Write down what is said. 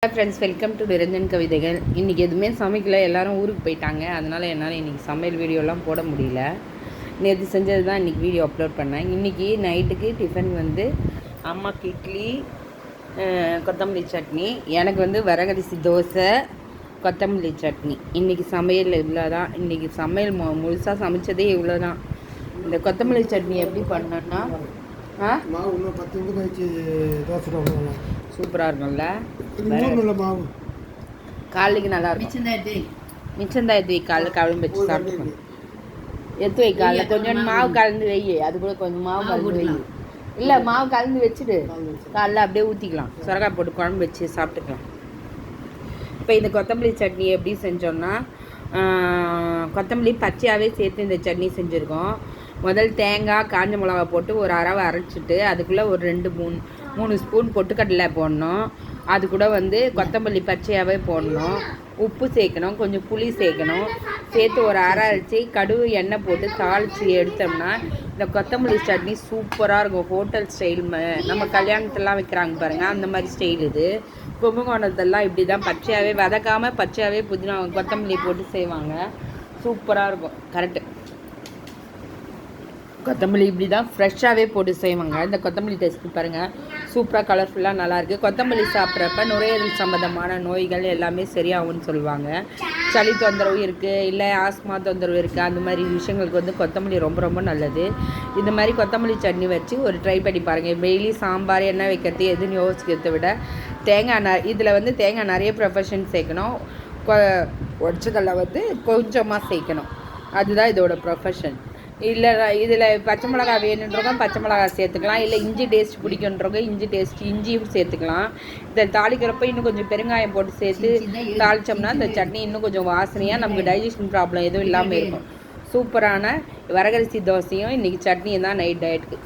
Friends, welcome to Niranjan கவிதைகள். இன்றைக்கி எதுவுமே சமைக்கல, எல்லோரும் ஊருக்கு போயிட்டாங்க. அதனால் என்னால் இன்றைக்கி சமையல் வீடியோலாம் போட முடியல. நேற்று செஞ்சது தான் இன்றைக்கி வீடியோ அப்லோட் பண்ணேன். இன்றைக்கி நைட்டுக்கு டிஃபன் வந்து அம்மாக்கு இட்லி, கொத்தமல்லி சட்னி, எனக்கு வந்து வரகரிசி தோசை, கொத்தமல்லி சட்னி. இன்றைக்கி சமையல் இவ்வளோ தான். இன்றைக்கி சமையல் முழுசாக சமைச்சதே இவ்வளோ தான். இந்த கொத்தமல்லி சட்னி எப்படி பண்ணேன்னா சூப்பராக இருக்கும்ல. காலைக்கு நல்லா இருக்கும். மிச்சம் தான் எடுத்து வை. காலைல கலந்து வச்சு சாப்பிட்டுக்கணும். எடுத்து வை. காலைல கொஞ்சம் மாவு கலந்து வை. அது கூட கொஞ்சம் மாவு கலந்து வை. இல்லை, மாவு கலந்து வச்சுட்டு காலைல அப்படியே ஊற்றிக்கலாம். சொரக்காய் போட்டு குழம்பு வச்சு சாப்பிட்டுக்கலாம். இப்போ இந்த கொத்தமல்லி சட்னி எப்படி செஞ்சோம்னா, கொத்தமல்லி பச்சையாகவே சேர்த்து இந்த சட்னி செஞ்சுருக்கோம். முதல் தேங்காய், காஞ்ச மிளகா போட்டு ஒரு அரவை அரைச்சிட்டு அதுக்குள்ளே ஒரு 2-3 ஸ்பூன் பொட்டுக்கடலை போடணும். அது கூட வந்து கொத்தமல்லி பச்சையாகவே போடணும். உப்பு சேர்க்கணும், கொஞ்சம் புளி சேர்க்கணும். சேர்த்து ஒரு அரைச்சி கடுகு எண்ணெய் போட்டு தாளித்து எடுத்தோம்னா இந்த கொத்தமல்லி சட்னி சூப்பராக இருக்கும். ஹோட்டல் ஸ்டைல், நம்ம கல்யாணத்தெல்லாம் வைக்கிறாங்க பாருங்கள், அந்த மாதிரி ஸ்டைல் இது. கும்பகோணத்தெல்லாம் இப்படி தான் பச்சையாகவே வதக்காமல் பச்சையாகவே புதினா கொத்தமல்லி போட்டு செய்வாங்க. சூப்பராக இருக்கும். கரெக்டு. கொத்தமல்லி இப்படி தான் ஃப்ரெஷ்ஷாகவே போட்டு செய்வாங்க. இந்த கொத்தமல்லி டேஸ்ட் பாருங்கள், சூப்பராக கலர்ஃபுல்லாக நல்லாயிருக்கு. கொத்தமல்லி சாப்பிட்றப்ப நுரையீரல் சம்மந்தமான நோய்கள் எல்லாமே சரியாகும்னு சொல்லுவாங்க. சளி தொந்தரவு இருக்குது, இல்லை ஆஸ்மா தொந்தரவு இருக்குது, அந்த மாதிரி விஷயங்களுக்கு வந்து கொத்தமல்லி ரொம்ப ரொம்ப நல்லது. இந்த மாதிரி கொத்தமல்லி சட்னி வச்சு ஒரு ட்ரை பண்ணி பாருங்கள். டெய்லி சாம்பார் என்ன வைக்கிறது எதுன்னு யோசிக்கிறத விட இதில் வந்து தேங்காய் நிறைய ப்ரொஃபஷன் சேர்க்கணும். உடச்சக்கல்ல வந்து கொஞ்சமாக சேர்க்கணும். அதுதான் இதோட ப்ரொஃபஷன். இல்லை, இதில் பச்சை மிளகா வேணுன்றவங்க பச்சை மிளகா சேர்த்துக்கலாம். இல்லை இஞ்சி டேஸ்ட் பிடிக்குன்றவங்க இஞ்சியும் சேர்த்துக்கலாம். இதை தாளிக்கிறப்ப இன்னும் கொஞ்சம் பெருங்காயம் போட்டு சேர்த்து தாளித்தோம்னா இந்த சட்னி இன்னும் கொஞ்சம் வாசனையாக நமக்கு டைஜஷன் ப்ராப்ளம் எதுவும் இல்லாமல் இருக்கும். சூப்பரான வரகரிசி தோசையும் இன்றைக்கி சட்னியும் தான் நைட் டயட்டுக்கு.